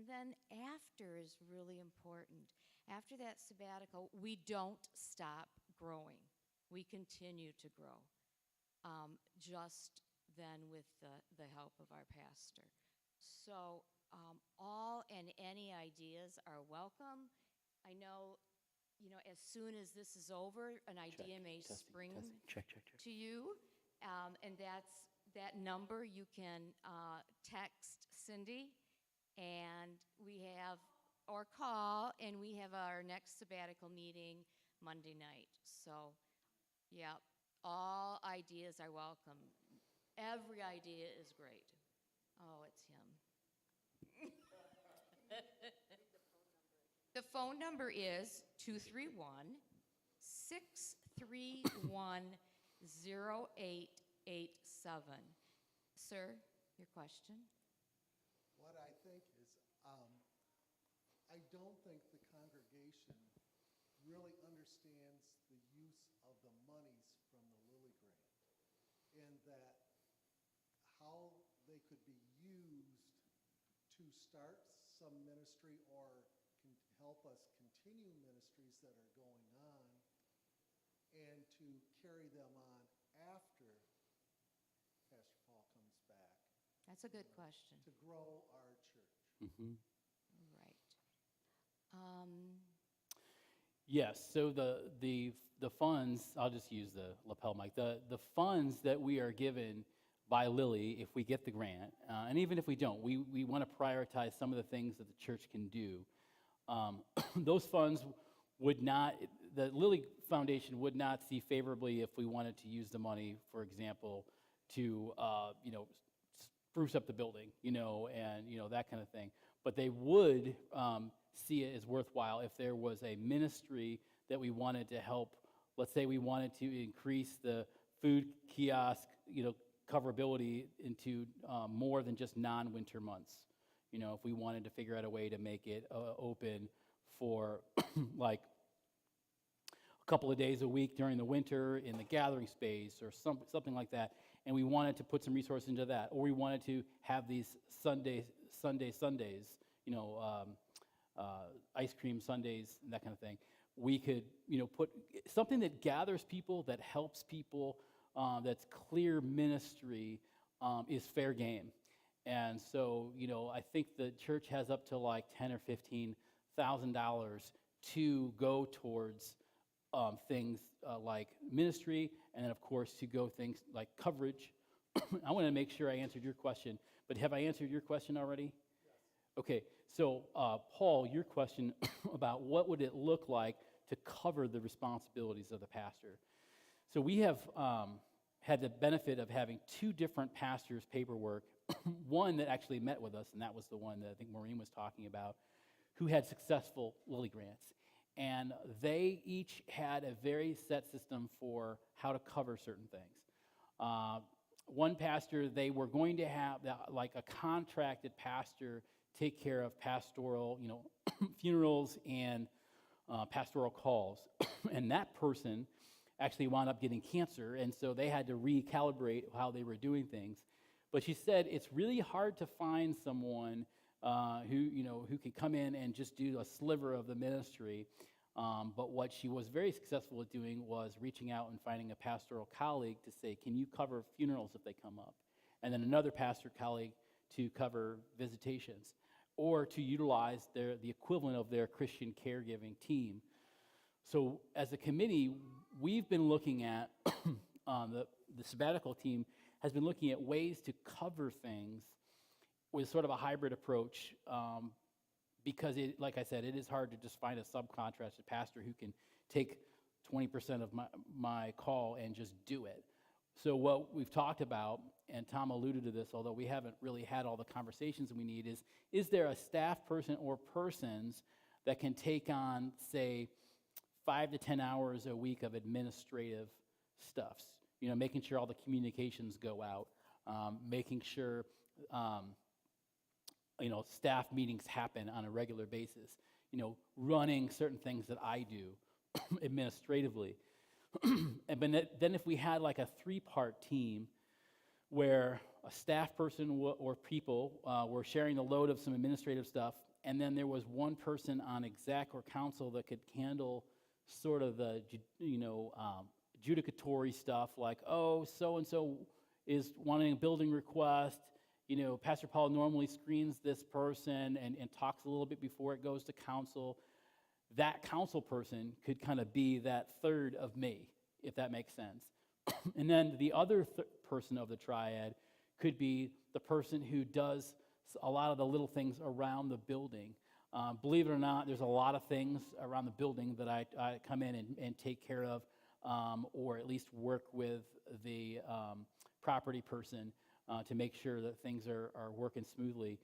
And then after is really important. After that sabbatical, we don't stop growing. We continue to grow, just then with the help of our pastor. So all and any ideas are welcome. I know, as soon as this is over, an idea may spring Check. to you, and that number you can text Cindy, and or call, and we have our next sabbatical meeting Monday night. So, yeah, all ideas are welcome. Every idea is great. Oh, it's him. The phone number is 231-631-0887. Sir, your question? What I think is, I don't think the congregation really understands the use of the monies from the Lilly Grant, and that how they could be used to start some ministry or can help us continue ministries that are going on, and to carry them on after Pastor Paul comes back. That's a good question. To grow our church. Mm-hmm. Right. Yes, so the funds, I'll just use the lapel mic, the funds that we are given by Lilly, if we get the grant, and even if we don't, we want to prioritize some of the things that the church can do. Those funds would not, the Lilly Foundation would not see favorably if we wanted to use the money, for example, to, spruce up the building, and, that kind of thing. But they would see it as worthwhile if there was a ministry that we wanted to help. Let's say we wanted to increase the food kiosk, coverability into more than just non-winter months. If we wanted to figure out a way to make it open for like a couple of days a week during the winter in the gathering space or something like that, and we wanted to put some resources into that, or we wanted to have these Sundays, ice cream Sundays, and that kind of thing. We could, put something that gathers people, that helps people, that's clear ministry, is fair game. And so, I think the church has up to like $10,000 or $15,000 to go towards things like ministry, and then of course to go things like coverage. I want to make sure I answered your question, but have I answered your question already? Yes. Okay, so Paul, your question about what would it look like to cover the responsibilities of the pastor. So we have had the benefit of having two different pastors' paperwork, one that actually met with us, and that was the one that I think Maureen was talking about, who had successful Lilly grants. And they each had a very set system for how to cover certain things. One pastor, they were going to have like a contracted pastor take care of pastoral, funerals and pastoral calls. And that person actually wound up getting cancer, and so they had to recalibrate how they were doing things. But she said it's really hard to find someone who could come in and just do a sliver of the ministry. But what she was very successful at doing was reaching out and finding a pastoral colleague to say, can you cover funerals if they come up? And then another pastor colleague to cover visitations, or to utilize the equivalent of their Christian caregiving team. So as a committee, we've been looking at, the sabbatical team has been looking at ways to cover things with sort of a hybrid approach, because, like I said, it is hard to just find a subcontracted pastor who can take 20% of my call and just do it. So what we've talked about, and Tom alluded to this, although we haven't really had all the conversations we need, is there a staff person or persons that can take on, say, 5 to 10 hours a week of administrative stuffs, making sure all the communications go out, making sure staff meetings happen on a regular basis, running certain things that I do administratively. But then if we had like a 3-part team where a staff person or people were sharing the load of some administrative stuff, and then there was one person on exec or council that could handle sort of the, adjudicatory stuff, like, oh, so-and-so is wanting a building request, Pastor Paul normally screens this person and talks a little bit before it goes to council. That council person could kind of be that third of me, if that makes sense. And then the other person of the triad could be the person who does a lot of the little things around the building. Believe it or not, there's a lot of things around the building that I come in and take care of, or at least work with the property person to make sure that things are working smoothly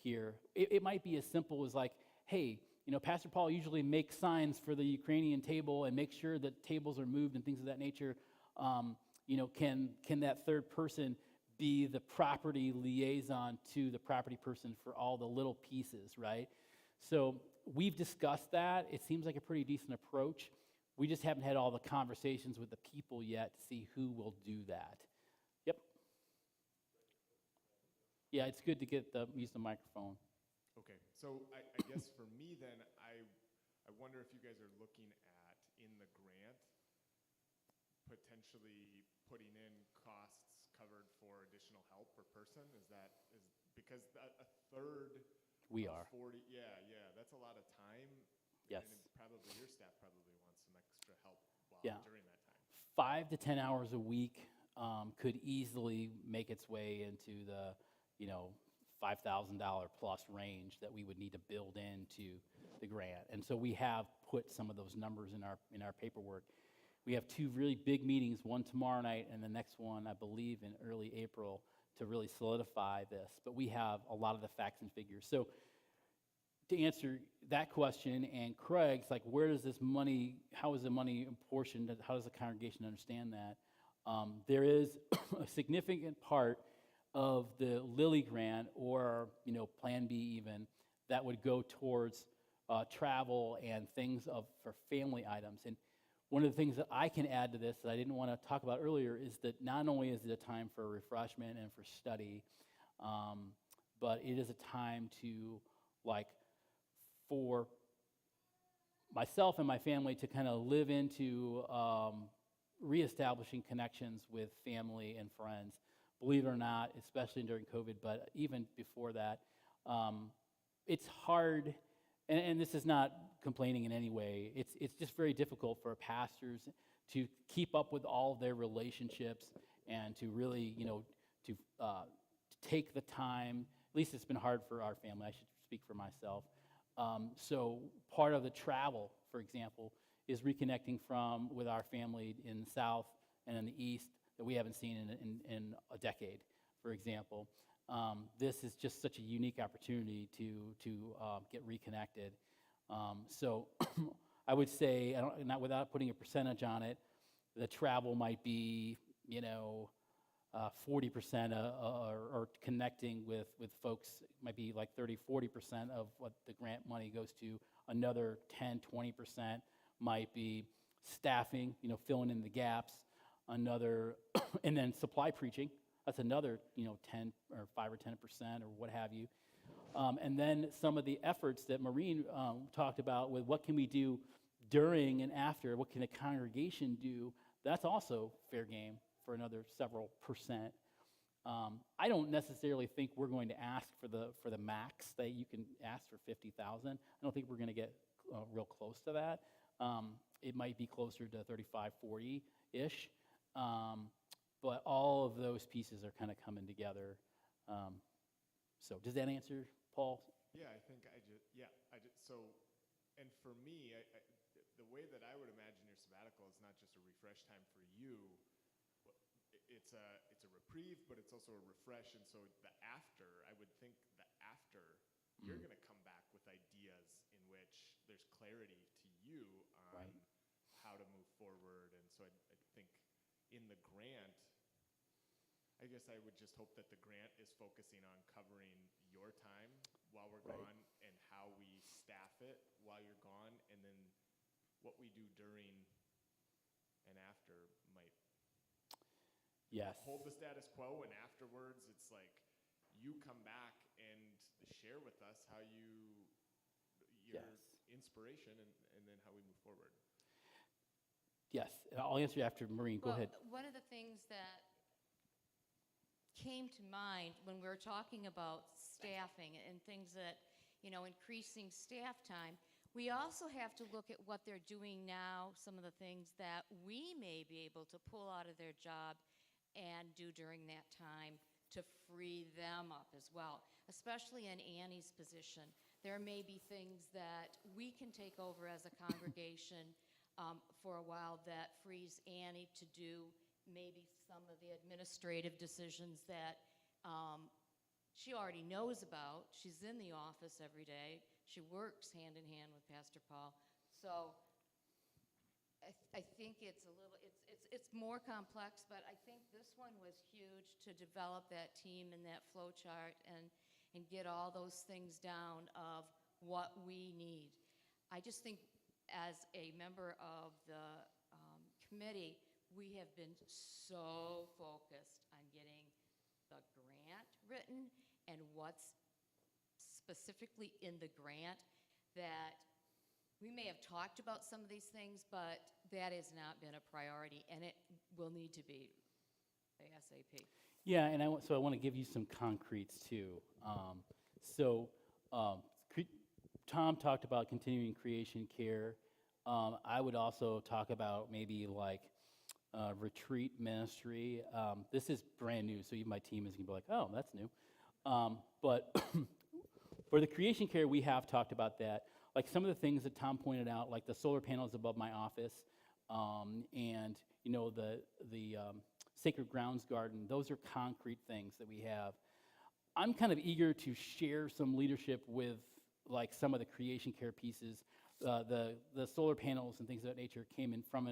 here. It might be as simple as like, hey, Pastor Paul usually makes signs for the Ukrainian table and makes sure that tables are moved and things of that nature. Can that third person be the property liaison to the property person for all the little pieces, right? So we've discussed that. It seems like a pretty decent approach. We just haven't had all the conversations with the people yet to see who will do that. Yep. Yeah, it's good to use the microphone. Okay, so I guess for me then, I wonder if you guys are looking at, in the grant, potentially putting in costs covered for additional help per person? Because a third We of are. 40, yeah, that's a lot of time. Yes. And probably your staff probably wants some extra help Yeah. during that time. 5 to 10 hours a week could easily make its way into the, $5,000 plus range that we would need to build into the grant. And so we have put some of those numbers in our paperwork. We have 2 really big meetings, one tomorrow night and the next one, I believe, in early April, to really solidify this. But we have a lot of the facts and figures. So to answer that question and Craig's, like, where does this money, how is the money apportioned? How does the congregation understand that? There is a significant part of the Lilly grant, or Plan B even, that would go towards travel and things for family items. And one of the things that I can add to this that I didn't want to talk about earlier is that not only is it a time for refreshment and for study, but it is a time to, like, for myself and my family to kind of live into reestablishing connections with family and friends. Believe it or not, especially during COVID, but even before that, it's hard, and this is not complaining in any way. It's just very difficult for pastors to keep up with all of their relationships and to really, to take the time. At least it's been hard for our family. I should speak for myself. So part of the travel, for example, is reconnecting with our family in the South and in the East that we haven't seen in a decade, for example. This is just such a unique opportunity to get reconnected. So I would say, not without putting a percentage on it, the travel might be, 40%, or connecting with folks might be like 30-40% of what the grant money goes to. Another 10-20% might be staffing, filling in the gaps. Another, and then supply preaching. That's another, 10 or 5 or 10% or what have you. And then some of the efforts that Maureen talked about with what can we do during and after, what can a congregation do, that's also fair game for another several percent. I don't necessarily think we're going to ask for the max that you can ask for 50,000. I don't think we're going to get real close to that. It might be closer to 35, 40-ish. But all of those pieces are kind of coming together. So does that answer, Paul? Yeah, I think so, and for me, the way that I would imagine your sabbatical is not just a refresh time for you. It's a reprieve, but it's also a refresh. And so I would think you're going to come back with ideas in which there's clarity to you on how to move forward. And so I think in the grant, I guess I would just hope that the grant is focusing on covering your time while we're gone and how we staff it while you're gone, and then what we do during and after might hold the status quo, and afterwards it's like you come back and share with us how you your Yes. inspiration and then how we move forward. Yes, and I'll answer you after Maureen. Go Well, ahead. one of the things that came to mind when we were talking about staffing and things that, increasing staff time, we also have to look at what they're doing now, some of the things that we may be able to pull out of their job and do during that time to free them up as well, especially in Annie's position. There may be things that we can take over as a congregation for a while that frees Annie to do maybe some of the administrative decisions that she already knows about. She's in the office every day. She works hand in hand with Pastor Paul. So I think it's it's more complex, but I think this one was huge to develop that team and that flow chart and get all those things down of what we need. I just think as a member of the committee, we have been so focused on getting the grant written and what's specifically in the grant that we may have talked about some of these things, but that has not been a priority, and it will need to be ASAP. Yeah, and I want to give you some concretes too. Tom talked about continuing creation care. I would also talk about maybe like retreat ministry. This is brand new, so even my team is going to be like, oh, that's new. But for the creation care, we have talked about that. Like some of the things that Tom pointed out, like the solar panels above my office, and the Sacred Grounds Garden. Those are concrete things that we have. I'm kind of eager to share some leadership with like some of the creation care pieces. The solar panels and things of that nature came in from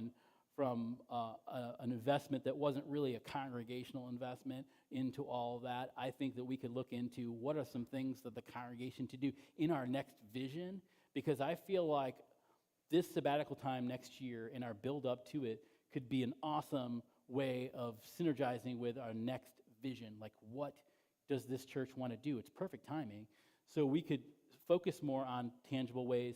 an investment that wasn't really a congregational investment into all of that. I think that we could look into what are some things that the congregation to do in our next vision, because I feel like this sabbatical time next year and our build up to it could be an awesome way of synergizing with our next vision. Like, what does this church want to do? It's perfect timing. So we could focus more on tangible ways.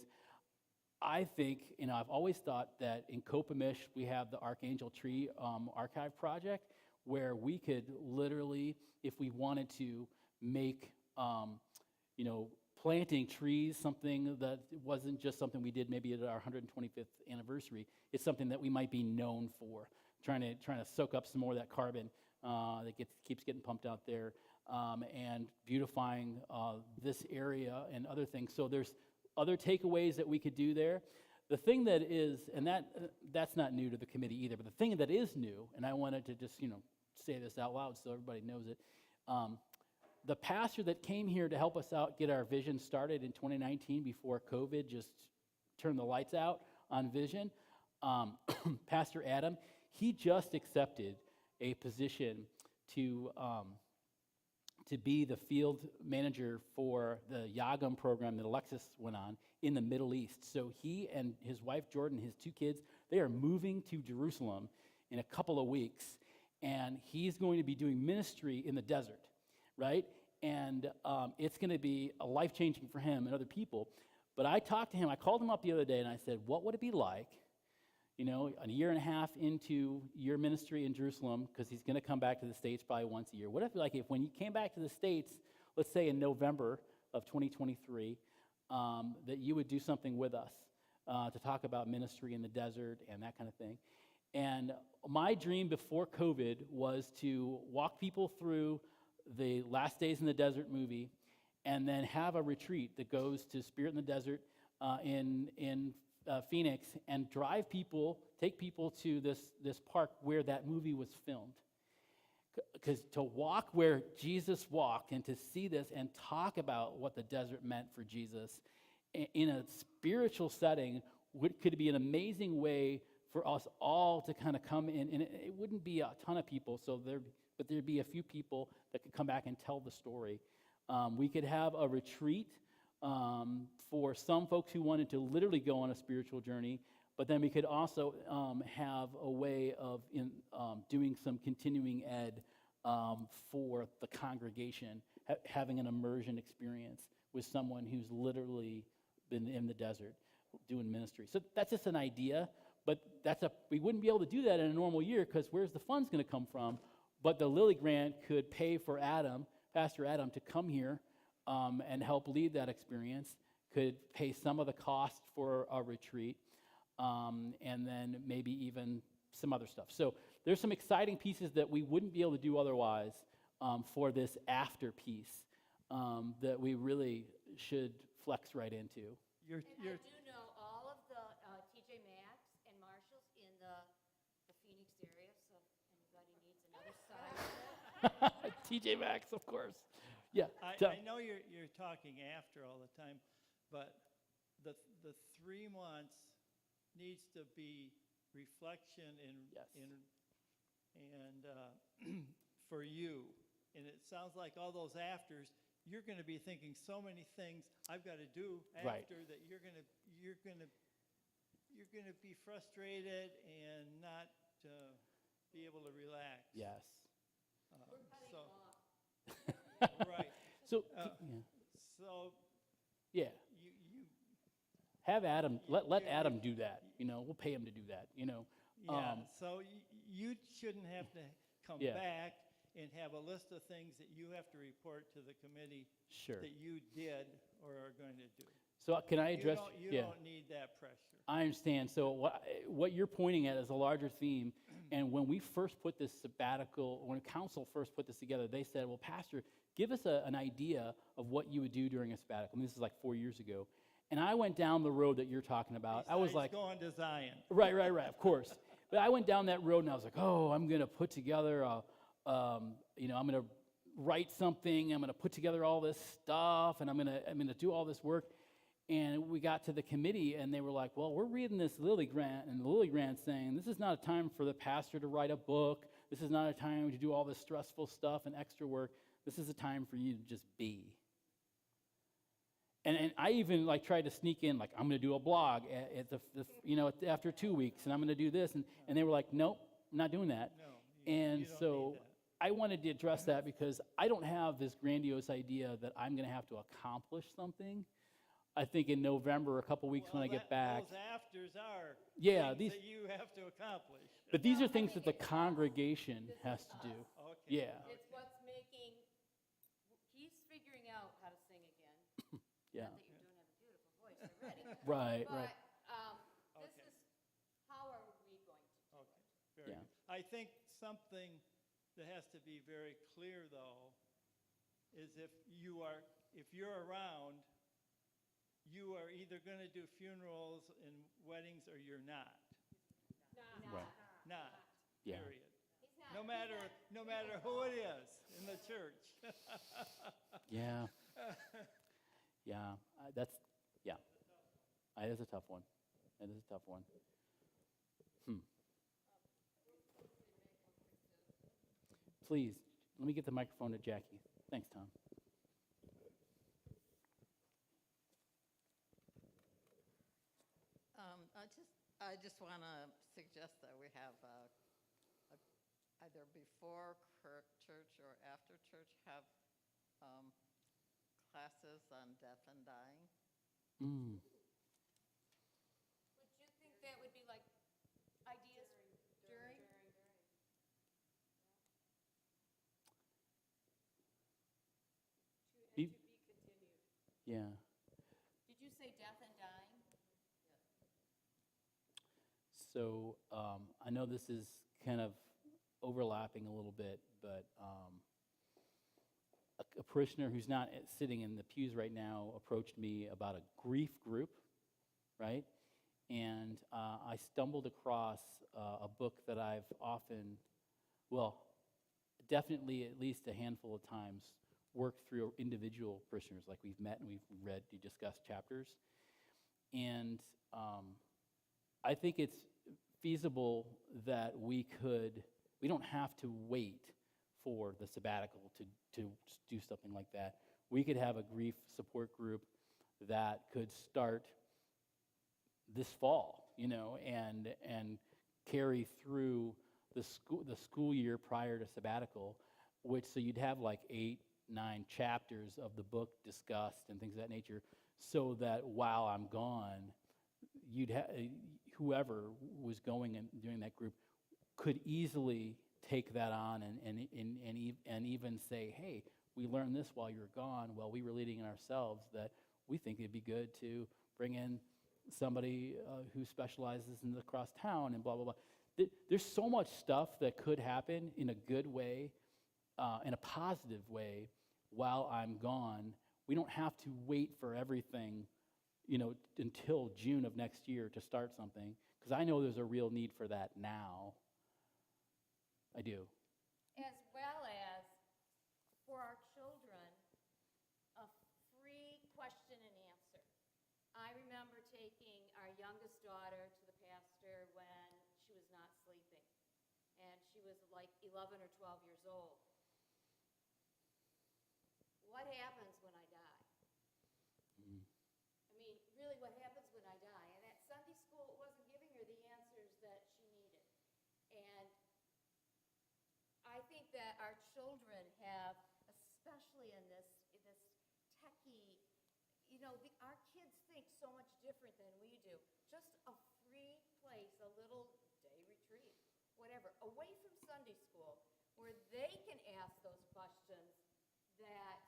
I think, I've always thought that in Kopamish, we have the Archangel Tree Archive Project, where we could literally, if we wanted to, make, planting trees something that wasn't just something we did maybe at our 125th anniversary. It's something that we might be known for, trying to soak up some more of that carbon that keeps getting pumped out there, and beautifying this area and other things. So there's other takeaways that we could do there. The thing that is, and that's not new to the committee either, but the thing that is new, and I wanted to just say this out loud so everybody knows it. The pastor that came here to help us out get our vision started in 2019 before COVID just turned the lights out on vision, Pastor Adam, he just accepted a position to be the field manager for the Yagam program that Alexis went on in the Middle East. So he and his wife Jordan, his 2 kids, they are moving to Jerusalem in a couple of weeks, and he's going to be doing ministry in the desert, right? And it's going to be life-changing for him and other people. But I talked to him, I called him up the other day, and I said, what would it be like, a year and a half into your ministry in Jerusalem, because he's going to come back to the States probably once a year. What if, like, if when you came back to the States, let's say in November of 2023, that you would do something with us to talk about ministry in the desert and that kind of thing. And my dream before COVID was to walk people through the Last Days in the Desert movie and then have a retreat that goes to Spirit in the Desert in Phoenix and take people to this park where that movie was filmed. Because to walk where Jesus walked and to see this and talk about what the desert meant for Jesus in a spiritual setting could be an amazing way for us all to kind of come in. And it wouldn't be a ton of people, but there'd be a few people that could come back and tell the story. We could have a retreat for some folks who wanted to literally go on a spiritual journey, but then we could also have a way of doing some continuing ed for the congregation, having an immersion experience with someone who's literally been in the desert doing ministry. So that's just an idea, but we wouldn't be able to do that in a normal year because where's the funds going to come from? But the Lilly Grant could pay for Pastor Adam, to come here and help lead that experience, could pay some of the cost for a retreat, and then maybe even some other stuff. So there's some exciting pieces that we wouldn't be able to do otherwise for this after piece that we really should flex right into. And I do know all of the TJ Maxx and Marshalls in the Phoenix area, so if anybody needs another size. TJ Maxx, of course. Yeah. I know you're talking after all the time, but the 3 months needs to be reflection Yes. for you. And it sounds like all those afters, you're going to be thinking so many things I've got to do Right. after that you're going to be frustrated and not be able to relax. Yes. So right. So, So yeah. you Have Adam, let Yeah, Adam do that. We'll pay him to do that, yeah. So you shouldn't have to come Yeah. back and have a list of things that you have to report to the committee Sure. that you did or are going to do. So can I address? You Yeah. don't need that pressure. I understand. So what you're pointing at is a larger theme. And when we first put this sabbatical, when council first put this together, they said, well, Pastor, give us an idea of what you would do during a sabbatical. And this is like 4 years ago. And I went down the road that you're talking about. I was Besides like, going to Zion. right, of course. But I went down that road and I was like, oh, I'm going to put together I'm going to write something. I'm going to put together all this stuff, and I'm going to do all this work. And we got to the committee, and they were like, well, we're reading this Lilly Grant, and the Lilly Grant's saying, this is not a time for the pastor to write a book. This is not a time to do all this stressful stuff and extra work. This is a time for you to just be. And I even tried to sneak in, I'm going to do a blog after 2 weeks, and I'm going to do this. And they were like, nope, I'm not doing that. No, And you don't so need that. I wanted to address that because I don't have this grandiose idea that I'm going to have to accomplish something. I think in November, a couple weeks when I get back. Those afters are Yeah, things these- that you have to accomplish. But these are things that the congregation has to do. Okay. Yeah, It's what's making, he's figuring out how to sing again. yeah. Not that you don't have a beautiful voice already. Right, But right. this Okay. is, how are we going to do Okay, it? very Yeah. good. I think something that has to be very clear, though, is if you're around, you are either going to do funerals and weddings or you're not. Right. Not, Yeah. period. He's not- No he's matter who it is in the church. Yeah. Yeah. That is a tough one. That is a tough one. Please, let me get the microphone to Jackie. Thanks, Tom. I just want to suggest that we have either before church or after church have classes on death and dying. Mm. Would you think that would be like ideas during? Be- Yeah. Did you say death and dying? So I know this is kind of overlapping a little bit, but a parishioner who's not sitting in the pews right now approached me about a grief group, right? And I stumbled across a book that I've often, definitely at least a handful of times, worked through individual parishioners. Like we've met and we've read, we discussed chapters. And I think it's feasible that we don't have to wait for the sabbatical to do something like that. We could have a grief support group that could start this fall, and carry through the school year prior to sabbatical, so you'd have 8, 9 chapters of the book discussed and things of that nature. so that while I'm gone, you'd whoever was going and doing that group could easily take that on and even say, hey, we learned this while you were gone, while we were leading in ourselves, that we think it'd be good to bring in somebody who specializes in the cross town and blah, blah, blah. There's so much stuff that could happen in a good way, in a positive way, while I'm gone. We don't have to wait for everything, until June of next year to start something, because I know there's a real need for that now. I do. As well as for our children, a free question and answer. I remember taking our youngest daughter to the pastor when she was not sleeping, and she was like 11 or 12 years old. What happens when I die? I mean, really, what happens when I die? And at Sunday school, it wasn't giving her the answers that she needed. And I think that our children have, especially in this techie, our kids think so much different than we do. Just a free place, a little day retreat, whatever, away from Sunday school, where they can ask those questions that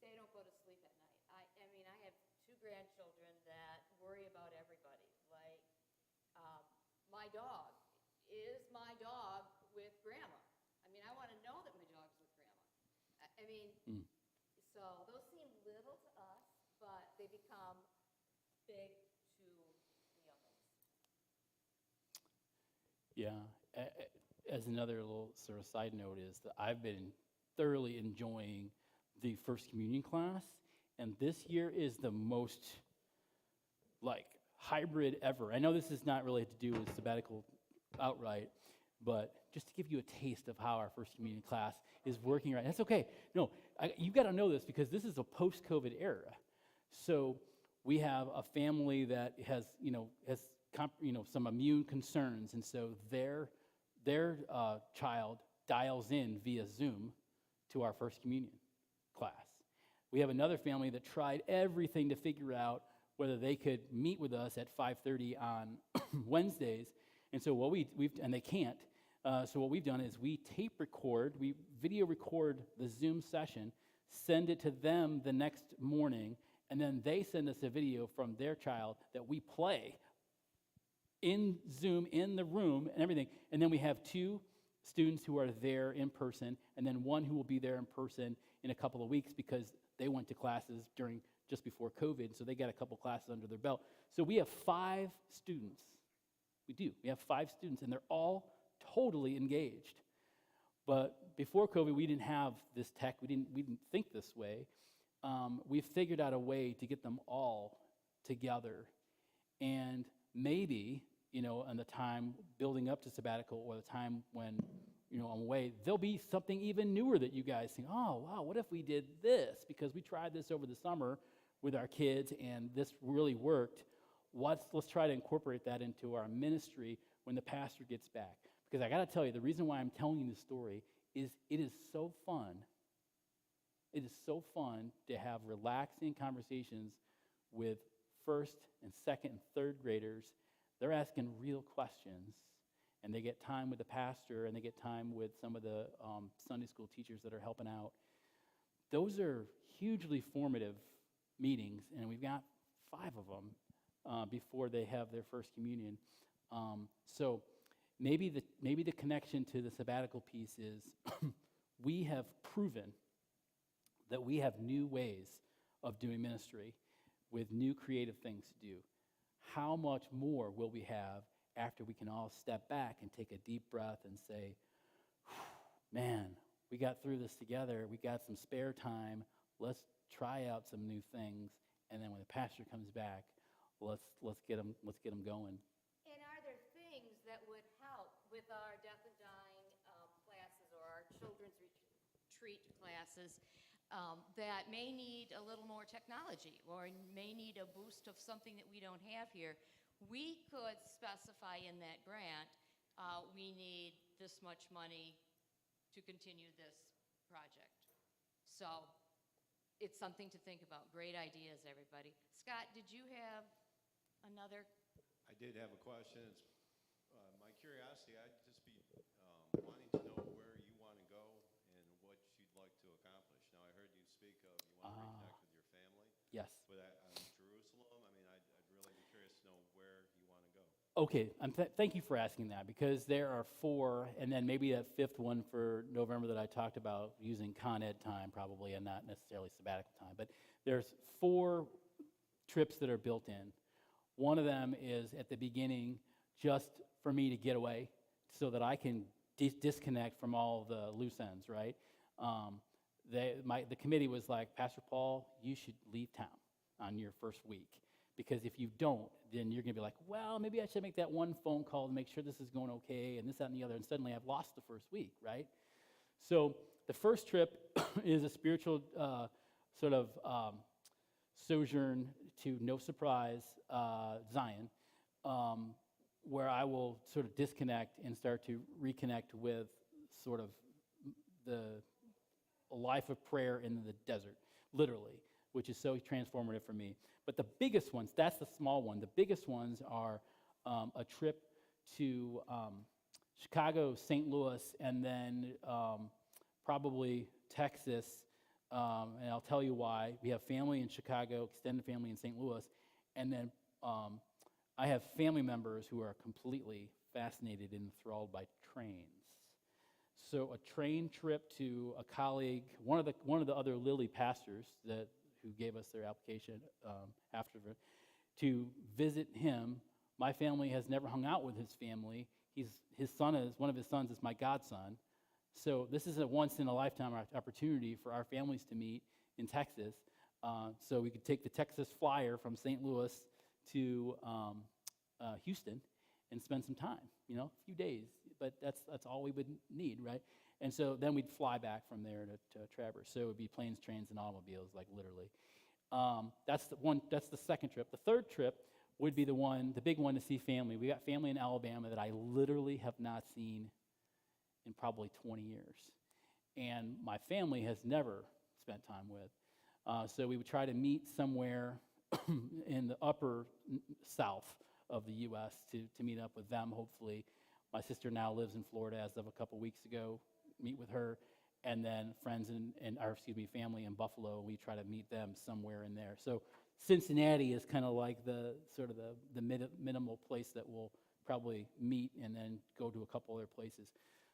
they don't go to sleep at night. I mean, I have 2 grandchildren that worry about everybody. Like, my dog. Is my dog with grandma? I mean, I want to know that my dog's with grandma. I mean, so those seem little to us, but they become big to the others. Yeah. As another little sort of side note is that I've been thoroughly enjoying the First Communion class, and this year is the most hybrid ever. I know this is not really to do with sabbatical outright, but just to give you a taste of how our First Communion class is working right. That's okay. No, you got to know this, because this is a post-COVID era. So we have a family that has some immune concerns, and so their child dials in via Zoom to our First Communion class. We have another family that tried everything to figure out whether they could meet with us at 5:30 on Wednesdays, and so and they can't. So what we've done is we video record the Zoom session, send it to them the next morning, and then they send us a video from their child that we play in Zoom, in the room, and everything. And then we have 2 students who are there in person, and then 1 who will be there in person in a couple of weeks, because they went to classes just before COVID, so they got a couple classes under their belt. So we have 5 students. We have 5 students, and they're all totally engaged. But before COVID, we didn't have this tech. We didn't think this way. We figured out a way to get them all together, and maybe, on the time building up to sabbatical, or the time when, I'm away, there'll be something even newer that you guys think, oh, wow, what if we did this? Because we tried this over the summer with our kids, and this really worked. Let's try to incorporate that into our ministry when the pastor gets back. Because I got to tell you, the reason why I'm telling you this story is it is so fun. It is so fun to have relaxing conversations with 1st and 2nd and 3rd graders. They're asking real questions, and they get time with the pastor, and they get time with some of the Sunday school teachers that are helping out. Those are hugely formative meetings, and we've got 5 of them before they have their First Communion. So maybe the connection to the sabbatical piece is we have proven that we have new ways of doing ministry with new creative things to do. How much more will we have after we can all step back and take a deep breath and say, man, we got through this together. We got some spare time. Let's try out some new things. And then when the pastor comes back, let's get them going. And are there things that would help with our death and dying classes, or our children's retreat classes, that may need a little more technology, or may need a boost of something that we don't have here? We could specify in that grant, we need this much money to continue this project. So it's something to think about. Great ideas, everybody. Scott, did you have another? I did have a question. It's my curiosity. I'd just be wanting to know where you want to go and what you'd like to accomplish. Now, I heard you speak of you want to reconnect with your family, Yes. but Jerusalem. I mean, I'd really be curious to know where you want to go. Okay, thank you for asking that, because there are 4, and then maybe that 5th one for November that I talked about using Con Ed time probably, and not necessarily sabbatical time. But there's 4 trips that are built in. One of them is at the beginning, just for me to get away, so that I can disconnect from all the loose ends. Right? The committee was like, Pastor Paul, you should leave town on your first week. Because if you don't, then you're going to be like, well, maybe I should make that one phone call to make sure this is going okay, and this, that, and the other, and suddenly I've lost the first week, right? So the first trip is a spiritual sort of sojourn to, no surprise, Zion, where I will sort of disconnect and start to reconnect with sort of a life of prayer in the desert, literally, which is so transformative for me. But the biggest ones, that's the small one. The biggest ones are a trip to Chicago, St. Louis, and then probably Texas. And I'll tell you why. We have family in Chicago, extended family in St. Louis. And then I have family members who are completely fascinated and enthralled by trains. So a train trip to a colleague, one of the other Lilly pastors who gave us their application after, to visit him. My family has never hung out with his family. One of his sons is my godson. So this is a once-in-a-lifetime opportunity for our families to meet in Texas. So we could take the Texas Flyer from St. Louis to Houston and spend some time, a few days. But that's all we would need, right? And so then we'd fly back from there to Traverse. So it would be planes, trains, and automobiles, like literally. That's the second trip. The third trip would be the big one to see family. We got family in Alabama that I literally have not seen in probably 20 years. And my family has never spent time with. So we would try to meet somewhere in the upper south of the U.S. to meet up with them, hopefully. My sister now lives in Florida as of a couple weeks ago. Meet with her, and then family in Buffalo. We try to meet them somewhere in there. So Cincinnati is kind of like the minimal place that we'll probably meet, and then go to a couple other places.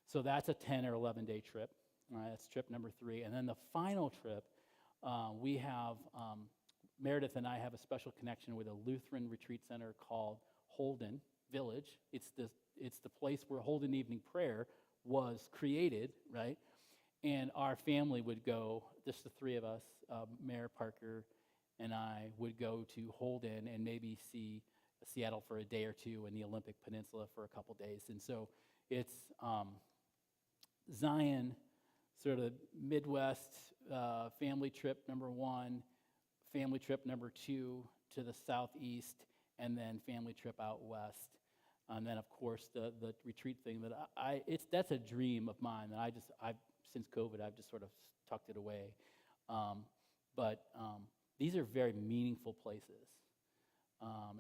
So that's a 10 or 11-day trip. All right, that's trip number 3. And then the final trip, we have Meredith and I have a special connection with a Lutheran retreat center called Holden Village. It's the place where Holden Evening Prayer was created, right? And our family would go, just the 3 of us, Mayor Parker and I, would go to Holden and maybe see Seattle for a day or 2 and the Olympic Peninsula for a couple days. And so it's Zion, sort of Midwest family trip number 1, family trip number 2 to the southeast, and then family trip out west. And then, of course, the retreat thing that's a dream of mine that since COVID, I've just sort of tucked it away. But these are very meaningful places.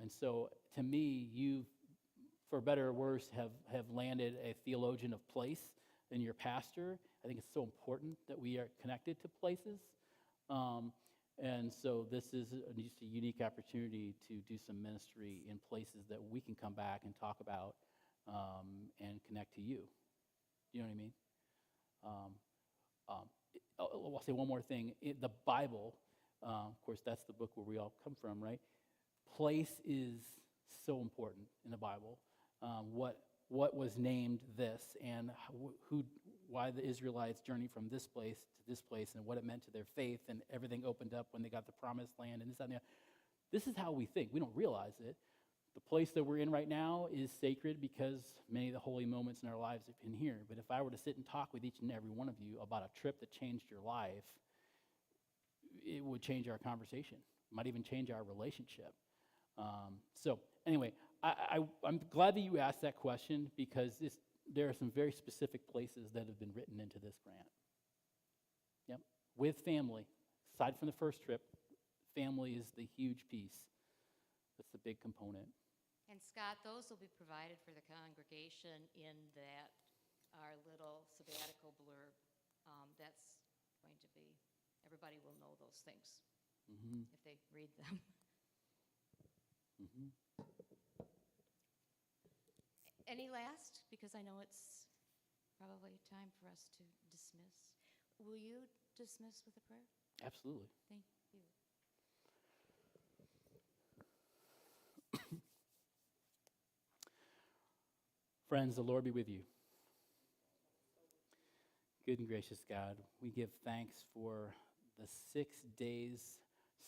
And so, to me, you, for better or worse, have landed a theologian of place in your pastor. I think it's so important that we are connected to places. And so this is just a unique opportunity to do some ministry in places that we can come back and talk about and connect to you. You know what I mean? I'll say one more thing. The Bible, of course, that's the book where we all come from, right? Place is so important in the Bible. What was named this, and why the Israelites journeyed from this place to this place, and what it meant to their faith, and everything opened up when they got the promised land, and this, that, and that. This is how we think. We don't realize it. The place that we're in right now is sacred because many of the holy moments in our lives have been here. But if I were to sit and talk with each and every one of you about a trip that changed your life, it would change our conversation. It might even change our relationship. So anyway, I'm glad that you asked that question, because there are some very specific places that have been written into this grant. Yep, with family, aside from the first trip, family is the huge piece. That's the big component. And Scott, those will be provided for the congregation in that, our little sabbatical blurb. That's going to be, everybody will know those things Mm-hmm. if they read them. Mm-hmm. Any last? Because I know it's probably time for us to dismiss. Will you dismiss with a prayer? Absolutely. Thank you. Friends, the Lord be with you. Good and gracious God, we give thanks for the 6 days,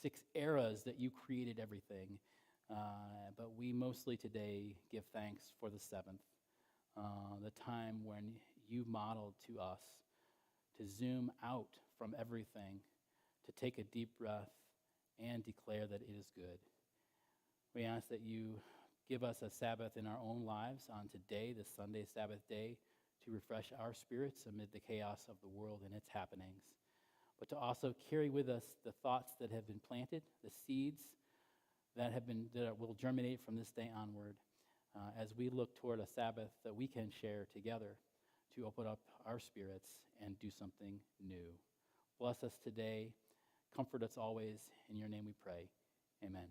6 eras that you created everything. But we mostly today give thanks for the 7th, the time when you modeled to us to zoom out from everything, to take a deep breath and declare that it is good. We ask that you give us a Sabbath in our own lives on today, this Sunday Sabbath day, to refresh our spirits amid the chaos of the world and its happenings, but to also carry with us the thoughts that have been planted, the seeds that will germinate from this day onward, as we look toward a Sabbath that we can share together to open up our spirits and do something new. Bless us today. Comfort us always. In your name we pray. Amen.